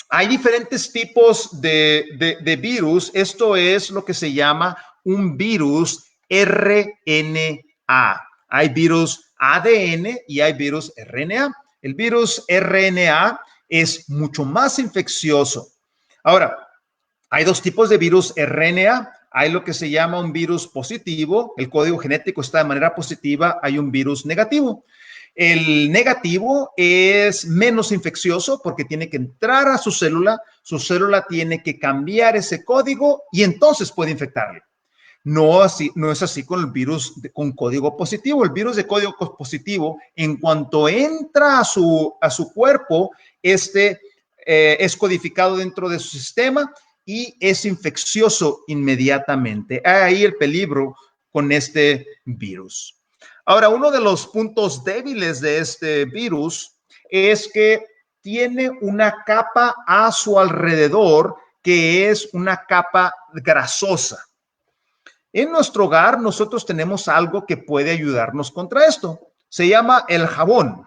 hay diferentes tipos de virus. Esto es lo que se llama un virus RNA. Hay virus ADN y hay virus RNA. El virus RNA es mucho más infeccioso. Ahora, hay dos tipos de virus RNA. Hay lo que se llama un virus positivo. El código genético está de manera positiva. Hay un virus negativo. El negativo es menos infeccioso porque tiene que entrar a su célula tiene que cambiar ese código y entonces puede infectarle. No es así con el virus con código positivo. El virus de código positivo, en cuanto entra a su cuerpo, es codificado dentro de su sistema y es infeccioso inmediatamente. Ahí el peligro con este virus. Ahora, uno de los puntos débiles de este virus es que tiene una capa a su alrededor que es una capa grasosa. En nuestro hogar nosotros tenemos algo que puede ayudarnos contra esto. Se llama el jabón.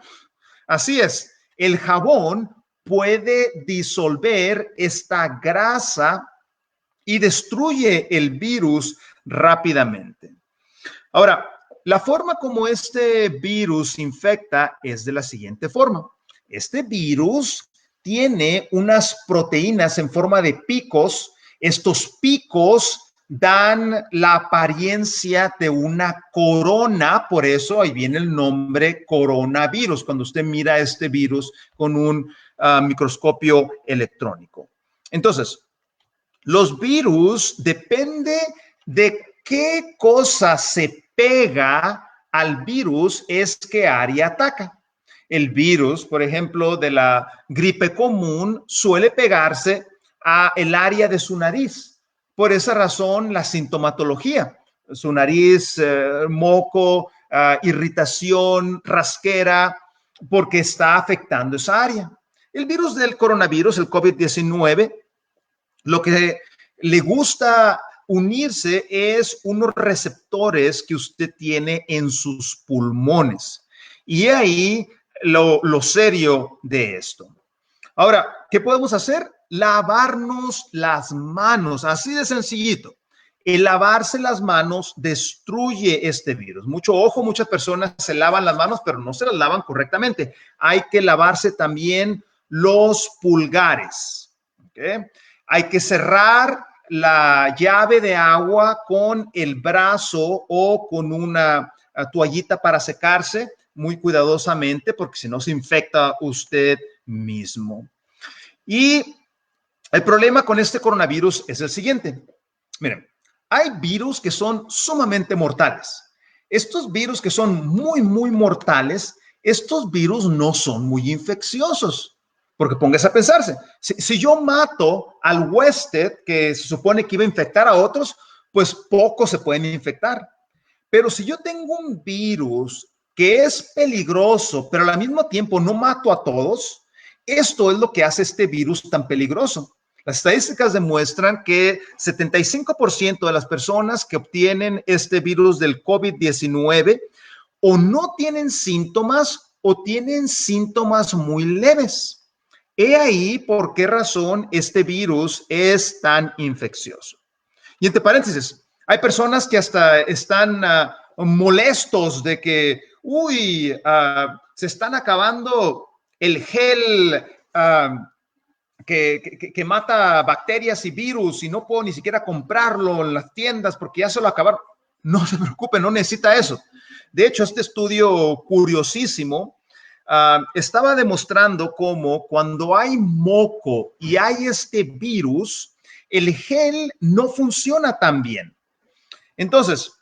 Así es, el jabón puede disolver esta grasa y destruye el virus rápidamente. Ahora, la forma como este virus infecta es de la siguiente forma. Este virus tiene unas proteínas en forma de picos. Estos picos dan la apariencia de una corona, por eso ahí viene el nombre coronavirus, cuando usted mira este virus con un microscopio electrónico. Entonces, los virus depende de qué cosa se pega al virus, es qué área ataca. El virus, por ejemplo, de la gripe común suele pegarse a el área de su nariz. Por esa razón, la sintomatología, su nariz, moco, irritación, rasquera, porque está afectando esa área. El virus del coronavirus, el COVID-19, lo que le gusta unirse es unos receptores que usted tiene en sus pulmones. Y ahí lo serio de esto. Ahora, ¿qué podemos hacer? Lavarnos las manos, así de sencillito. El lavarse las manos destruye este virus. Mucho ojo, muchas personas se lavan las manos, pero no se las lavan correctamente. Hay que lavarse también los pulgares. ¿Okay? Hay que cerrar la llave de agua con el brazo o con una toallita para secarse muy cuidadosamente, porque si no se infecta usted mismo. Y el problema con este coronavirus es el siguiente. Miren, hay virus que son sumamente mortales. Estos virus que son muy, muy mortales, estos virus no son muy infecciosos. Porque póngase a pensarse, si yo mato al huésped que se supone que iba a infectar a otros, pues pocos se pueden infectar. Pero si yo tengo un virus que es peligroso, pero al mismo tiempo no mato a todos, esto es lo que hace este virus tan peligroso. Las estadísticas demuestran que 75% de las personas que obtienen este virus del COVID-19 o no tienen síntomas o tienen síntomas muy leves. He ahí por qué razón este virus es tan infeccioso. Y entre paréntesis, hay personas que hasta están molestos de que, se están acabando el gel que mata bacterias y virus y no puedo ni siquiera comprarlo en las tiendas porque ya se lo acabaron. No se preocupe, no necesita eso. De hecho, este estudio curiosísimo estaba demostrando cómo cuando hay moco y hay este virus, el gel no funciona tan bien. Entonces,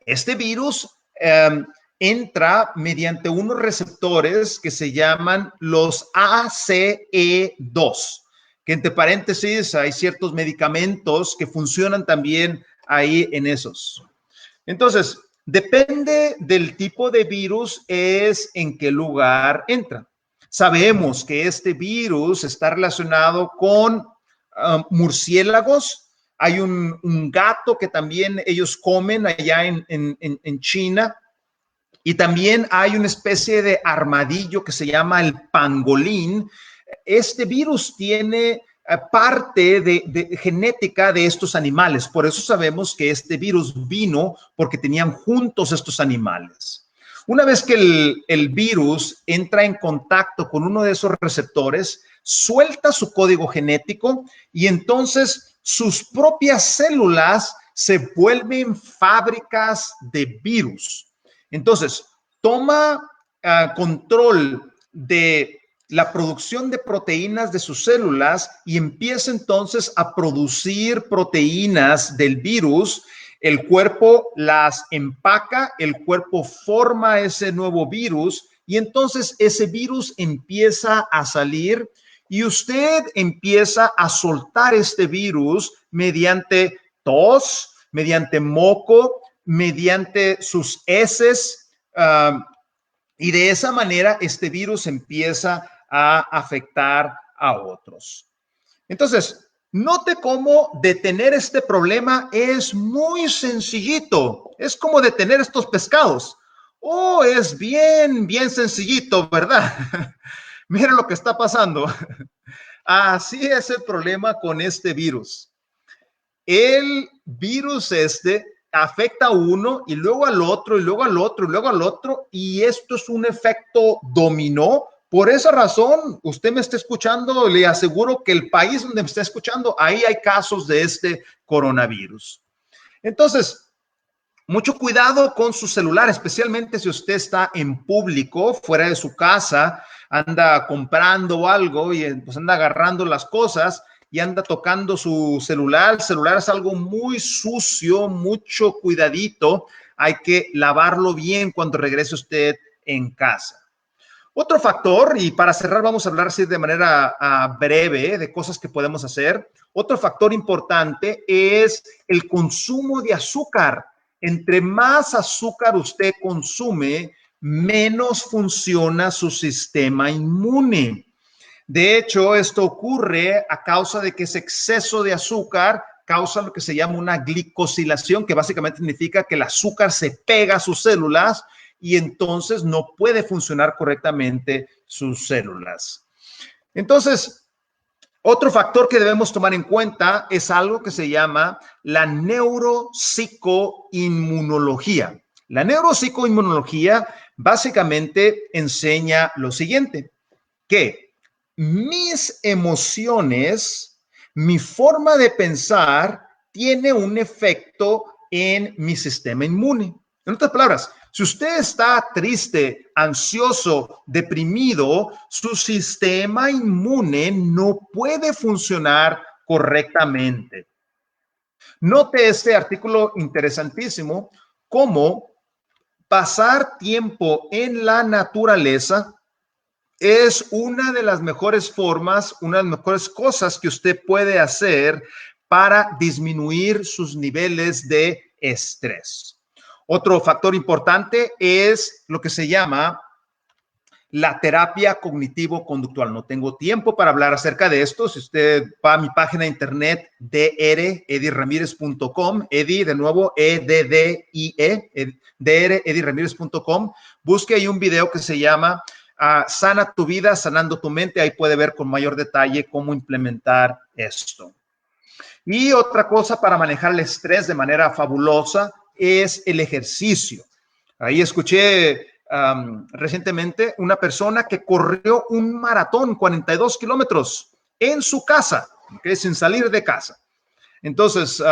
este virus entra mediante unos receptores que se llaman los ACE2, que entre paréntesis hay ciertos medicamentos que funcionan también ahí en esos. Entonces, Depende del tipo de virus, es en qué lugar entra. Sabemos que este virus está relacionado con murciélagos. Hay un gato que también ellos comen allá en China. Y también hay una especie de armadillo que se llama el pangolín. Este virus tiene parte de genética de estos animales. Por eso sabemos que este virus vino porque tenían juntos estos animales. Una vez que el virus entra en contacto con uno de esos receptores, suelta su código genético y entonces sus propias células se vuelven fábricas de virus. Entonces, toma control de la producción de proteínas de sus células y empieza entonces a producir proteínas del virus. El cuerpo las empaca, el cuerpo forma ese nuevo virus y entonces ese virus empieza a salir y usted empieza a soltar este virus mediante tos, mediante moco, mediante sus heces, y de esa manera este virus empieza a afectar a otros. Entonces, note cómo detener este problema es muy sencillito. Es como detener estos pescados. Oh, es bien sencillito, ¿verdad? Miren lo que está pasando. Así es el problema con este virus. El virus afecta a uno y luego al otro y luego al otro y luego al otro, y esto es un efecto dominó. Por esa razón, usted me está escuchando, le aseguro que el país donde me está escuchando, ahí hay casos de este coronavirus. Entonces, mucho cuidado con su celular, especialmente si usted está en público, fuera de su casa, anda comprando algo y pues anda agarrando las cosas y anda tocando su celular. El celular es algo muy sucio, mucho cuidadito. Hay que lavarlo bien cuando regrese usted en casa. Otro factor, y para cerrar vamos a hablar así de manera breve de cosas que podemos hacer. Otro factor importante es el consumo de azúcar. Entre más azúcar usted consume, menos funciona su sistema inmune. De hecho, esto ocurre a causa de que ese exceso de azúcar causa lo que se llama una glicosilación, que básicamente significa que el azúcar se pega a sus células y entonces no puede funcionar correctamente sus células. Entonces, otro factor que debemos tomar en cuenta es algo que se llama la neuropsicoinmunología. La neuropsicoinmunología básicamente enseña lo siguiente, que mis emociones, mi forma de pensar tiene un efecto en mi sistema inmune. En otras palabras, si usted está triste, ansioso, deprimido, su sistema inmune no puede funcionar correctamente. Note este artículo interesantísimo, cómo pasar tiempo en la naturaleza es una de las mejores formas, una de las mejores cosas que usted puede hacer para disminuir sus niveles de estrés. Otro factor importante es lo que se llama la terapia cognitivo-conductual. No tengo tiempo para hablar acerca de esto. Si usted va a mi página de internet, drediramírez.com, Edi, de nuevo, E-D-D-I-E, drediramírez.com, busque ahí un video que se llama Sana tu vida, sanando tu mente. Ahí puede ver con mayor detalle cómo implementar esto. Y otra cosa para manejar el estrés de manera fabulosa es el ejercicio. Ahí escuché recientemente una persona que corrió un maratón, 42 kilómetros, en su casa, ¿okay? Sin salir de casa. Entonces,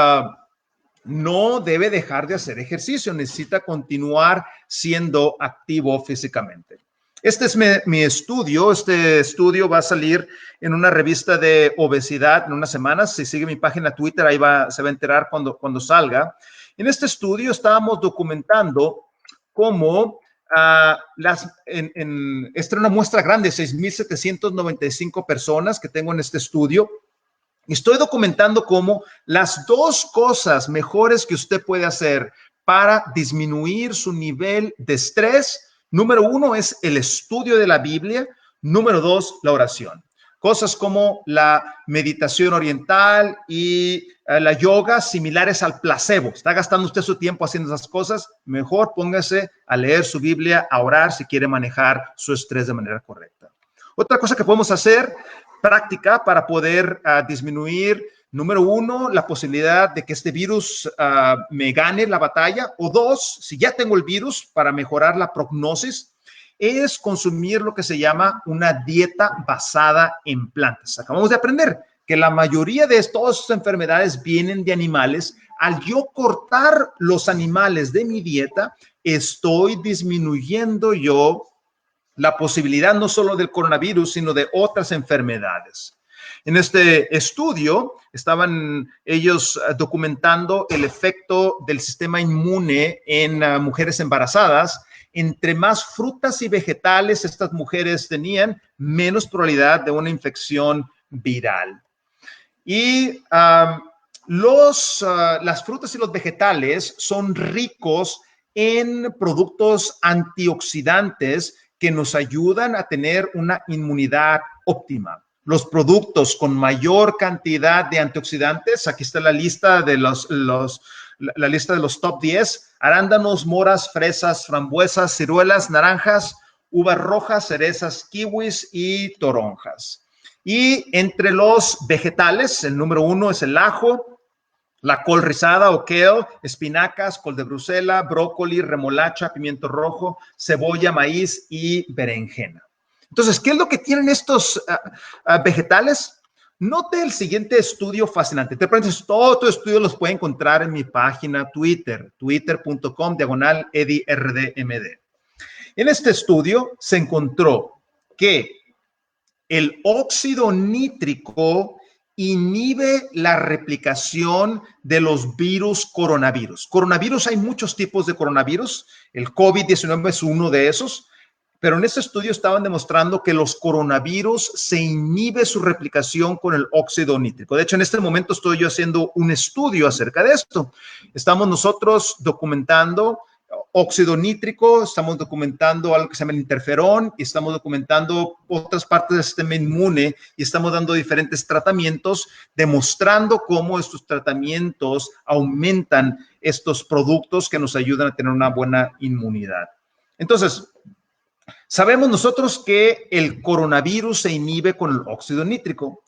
no debe dejar de hacer ejercicio, necesita continuar siendo activo físicamente. Este es mi estudio. Este estudio va a salir en una revista de obesidad en unas semanas. Si sigue mi página Twitter, ahí se va a enterar cuando salga. En este estudio estábamos documentando cómo esta es una muestra grande, 6,795 personas que tengo en este estudio. Estoy documentando cómo las dos cosas mejores que usted puede hacer para disminuir su nivel de estrés. Número 1 es el estudio de la Biblia. Número 2, la oración. Cosas como la meditación oriental y la yoga similares al placebo. ¿Está gastando usted su tiempo haciendo esas cosas? Mejor póngase a leer su Biblia, a orar si quiere manejar su estrés de manera correcta. Otra cosa que podemos hacer, práctica para poder disminuir, número 1, la posibilidad de que este virus me gane la batalla. O 2, si ya tengo el virus, para mejorar la prognosis, es consumir lo que se llama una dieta basada en plantas. Acabamos de aprender que la mayoría de todas estas enfermedades vienen de animales. Al yo cortar los animales de mi dieta, estoy disminuyendo yo la posibilidad no solo del coronavirus, sino de otras enfermedades. En este estudio estaban ellos documentando el efecto del sistema inmune en mujeres embarazadas. Entre más frutas y vegetales estas mujeres tenían, menos probabilidad de una infección viral. Y las frutas y los vegetales son ricos en productos antioxidantes que nos ayudan a tener una inmunidad óptima. Los productos con mayor cantidad de antioxidantes, aquí está la lista de la lista de los top 10, arándanos, moras, fresas, frambuesas, ciruelas, naranjas, uvas rojas, cerezas, kiwis y toronjas. Y entre los vegetales, el número 1 es el ajo, la col rizada o kale, espinacas, col de Bruselas, brócoli, remolacha, pimiento rojo, cebolla, maíz y berenjena. Entonces, ¿qué es lo que tienen estos vegetales? Note el siguiente estudio fascinante. Te preguntas, todo tu estudio los puede encontrar en mi página Twitter, twitter.com/EddieRDMD. En este estudio se encontró que el óxido nítrico inhibe la replicación de los virus coronavirus. Coronavirus, hay muchos tipos de coronavirus. El COVID-19 es uno de esos. Pero en este estudio estaban demostrando que los coronavirus se inhibe su replicación con el óxido nítrico. De hecho, en este momento estoy yo haciendo un estudio acerca de esto. Estamos nosotros documentando óxido nítrico, estamos documentando algo que se llama el interferón y estamos documentando otras partes del sistema inmune y estamos dando diferentes tratamientos, demostrando cómo estos tratamientos aumentan estos productos que nos ayudan a tener una buena inmunidad. Entonces, sabemos nosotros que el coronavirus se inhibe con el óxido nítrico.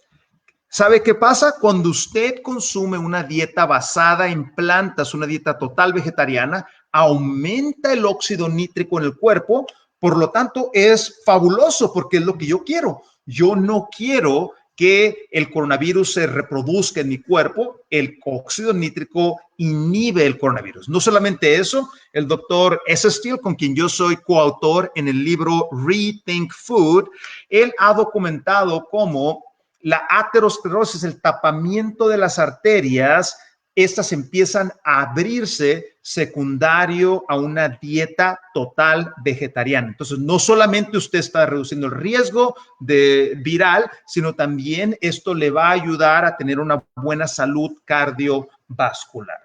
¿Sabe qué pasa? Cuando usted consume una dieta basada en plantas, una dieta total vegetariana, aumenta el óxido nítrico en el cuerpo. Por lo tanto, es fabuloso porque es lo que yo quiero. Yo no quiero que el coronavirus se reproduzca en mi cuerpo. El óxido nítrico inhibe el coronavirus. No solamente eso, el doctor S. Steele, con quien yo soy coautor en el libro Rethink Food, él ha documentado cómo la aterosclerosis, el tapamiento de las arterias, estas empiezan a abrirse secundario a una dieta total vegetariana. Entonces, no solamente usted está reduciendo el riesgo de viral, sino también esto le va a ayudar a tener una buena salud cardiovascular.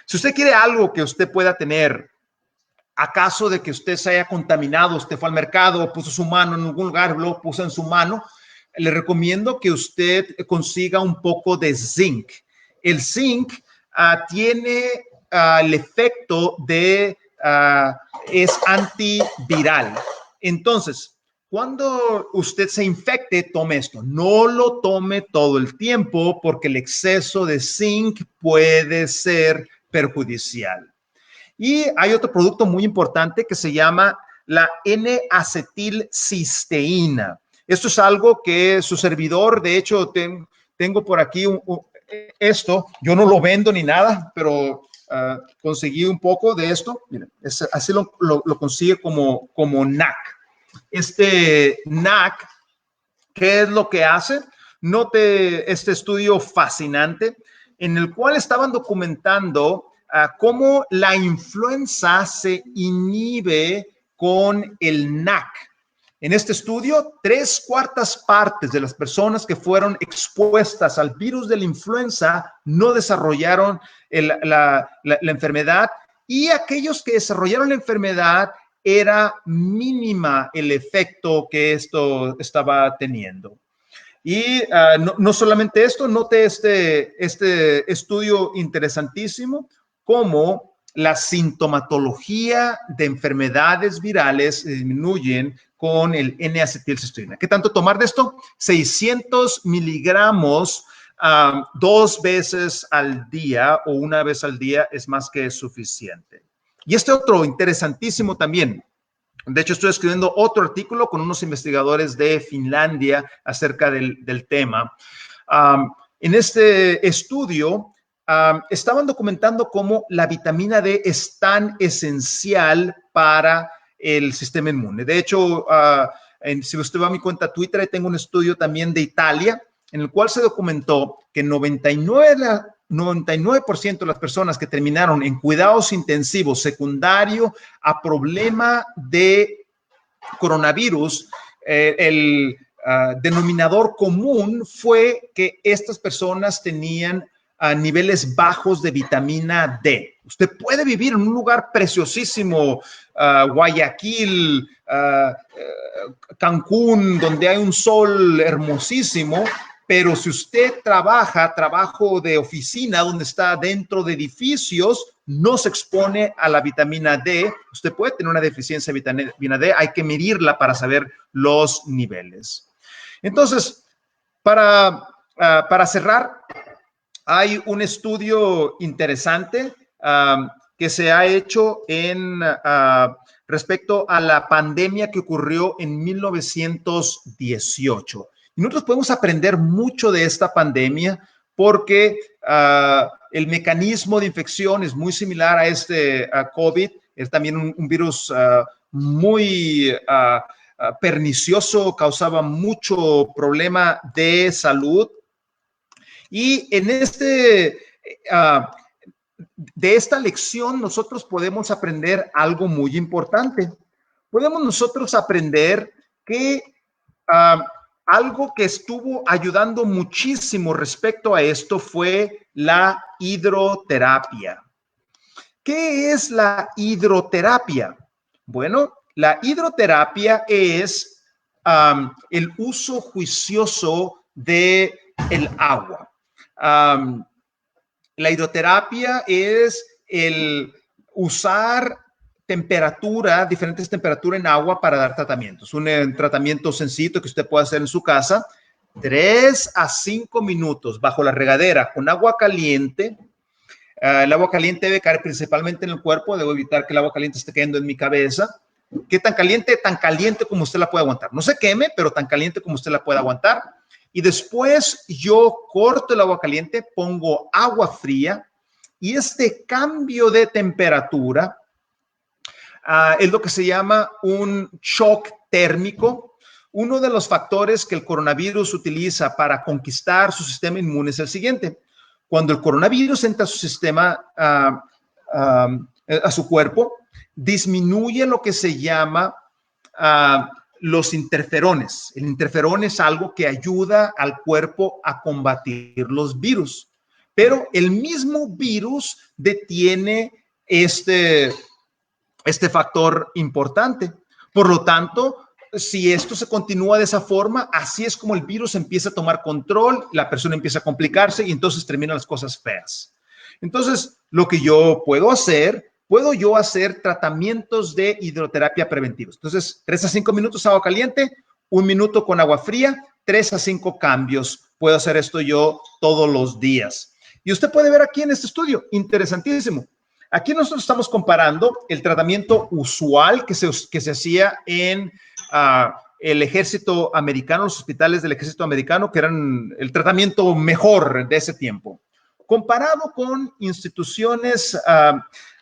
Si usted quiere algo que usted pueda tener, acaso de que usted se haya contaminado, usted fue al mercado, puso su mano en algún lugar, lo puso en su mano, le recomiendo que usted consiga un poco de zinc. El zinc tiene el efecto de, es antiviral. Entonces, cuando usted se infecte, tome esto. No lo tome todo el tiempo porque el exceso de zinc puede ser perjudicial. Y hay otro producto muy importante que se llama la N-acetilcisteína. Esto es algo que su servidor, de hecho, tengo por aquí esto. Yo no lo vendo ni nada, pero conseguí un poco de esto. Miren, así lo consigue como NAC. Este NAC, ¿qué es lo que hace? Note este estudio fascinante en el cual estaban documentando cómo la influenza se inhibe con el NAC. En este estudio, 3/4 partes de las personas que fueron expuestas al virus de la influenza no desarrollaron la enfermedad y aquellos que desarrollaron la enfermedad era mínima el efecto que esto estaba teniendo. Y no solamente esto, note este estudio interesantísimo, como la sintomatología de enfermedades virales disminuyen con el N-acetilcisteína. ¿Qué tanto tomar de esto? 600 miligramos 2 veces al día o 1 vez al día es más que suficiente. Y este otro interesantísimo también. De hecho, estoy escribiendo otro artículo con unos investigadores de Finlandia acerca del tema. En este estudio, estaban documentando cómo la vitamina D es tan esencial para el sistema inmune. De hecho, si usted va a mi cuenta Twitter, ahí tengo un estudio también de Italia, en el cual se documentó que 99% de las personas que terminaron en cuidados intensivos secundario a problema de coronavirus, el denominador común fue que estas personas tenían niveles bajos de vitamina D. Usted puede vivir en un lugar preciosísimo, Guayaquil, Cancún, donde hay un sol hermosísimo, pero si usted trabajo de oficina, donde está dentro de edificios, no se expone a la vitamina D, usted puede tener una deficiencia de vitamina D, hay que medirla para saber los niveles. Entonces, para cerrar, hay un estudio interesante que se ha hecho respecto a la pandemia que ocurrió en 1918. Y nosotros podemos aprender mucho de esta pandemia porque el mecanismo de infección es muy similar a COVID. Es también un virus muy pernicioso, causaba mucho problema de salud. Y en de esta lección nosotros podemos aprender algo muy importante. Podemos nosotros aprender que algo que estuvo ayudando muchísimo respecto a esto fue la hidroterapia. ¿Qué es la hidroterapia? Bueno, la hidroterapia es el uso juicioso del agua. La hidroterapia es el usar diferentes temperaturas en agua para dar tratamientos. Un tratamiento sencillo que usted puede hacer en su casa, 3 a 5 minutos bajo la regadera con agua caliente. El agua caliente debe caer principalmente en el cuerpo, debo evitar que el agua caliente esté cayendo en mi cabeza. ¿Qué tan caliente? Tan caliente como usted la puede aguantar. No se queme, pero tan caliente como usted la puede aguantar. Y después yo corto el agua caliente, pongo agua fría y este cambio de temperatura es lo que se llama un shock térmico. Uno de los factores que el coronavirus utiliza para conquistar su sistema inmune es el siguiente. Cuando el coronavirus entra a su sistema, a su cuerpo, disminuye lo que se llama los interferones. El interferón es algo que ayuda al cuerpo a combatir los virus, pero el mismo virus detiene este factor importante. Por lo tanto, si esto se continúa de esa forma, así es como el virus empieza a tomar control, la persona empieza a complicarse y entonces terminan las cosas feas. Entonces, lo que yo puedo hacer tratamientos de hidroterapia preventivos. Entonces, 3 a 5 minutos agua caliente, 1 minuto con agua fría, 3 a 5 cambios. Puedo hacer esto yo todos los días. Y usted puede ver aquí en este estudio, interesantísimo. Aquí nosotros estamos comparando el tratamiento usual que se hacía en el ejército americano, los hospitales del ejército americano, que eran el tratamiento mejor de ese tiempo. Comparado con instituciones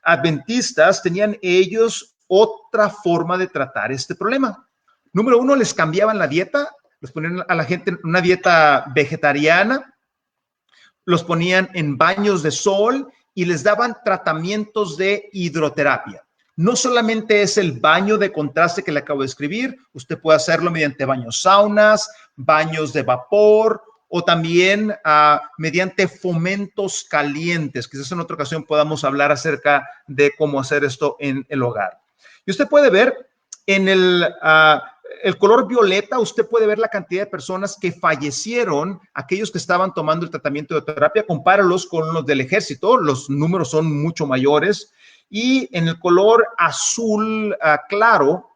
adventistas, tenían ellos otra forma de tratar este problema. Número 1, les cambiaban la dieta, les ponían a la gente una dieta vegetariana, los ponían en baños de sol y les daban tratamientos de hidroterapia. No solamente es el baño de contraste que le acabo de escribir, usted puede hacerlo mediante baños saunas, baños de vapor o también mediante fomentos calientes. Quizás en otra ocasión podamos hablar acerca de cómo hacer esto en el hogar. Y usted puede ver en el color violeta, usted puede ver la cantidad de personas que fallecieron, aquellos que estaban tomando el tratamiento de terapia. Compáralos con los del ejército, los números son mucho mayores. Y en el color azul claro,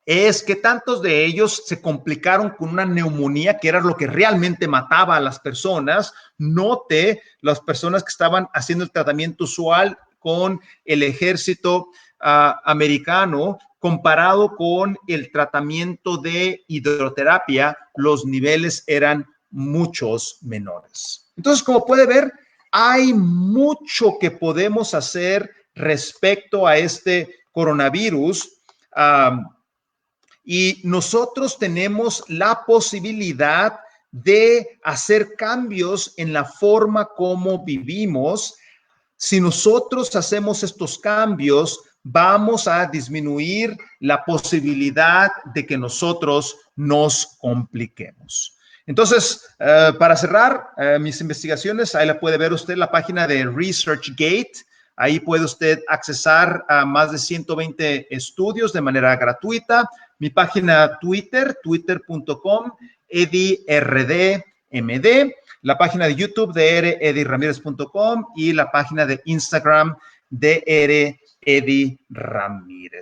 es que tantos de ellos se complicaron con una neumonía, que era lo que realmente mataba a las personas. Note las personas que estaban haciendo el tratamiento usual con el ejército americano, comparado con el tratamiento de hidroterapia, los niveles eran muchos menores. Entonces, como puede ver, hay mucho que podemos hacer respecto a este coronavirus. Y nosotros tenemos la posibilidad de hacer cambios en la forma como vivimos. Si nosotros hacemos estos cambios, vamos a disminuir la posibilidad de que nosotros nos compliquemos. Entonces, para cerrar mis investigaciones, ahí la puede ver usted la página de ResearchGate. Ahí puede usted accesar a más de 120 estudios de manera gratuita. Mi página Twitter, twitter.com, EddieRDMD. La página de YouTube de eddyramirez.com y la página de Instagram de Eddie Ramírez.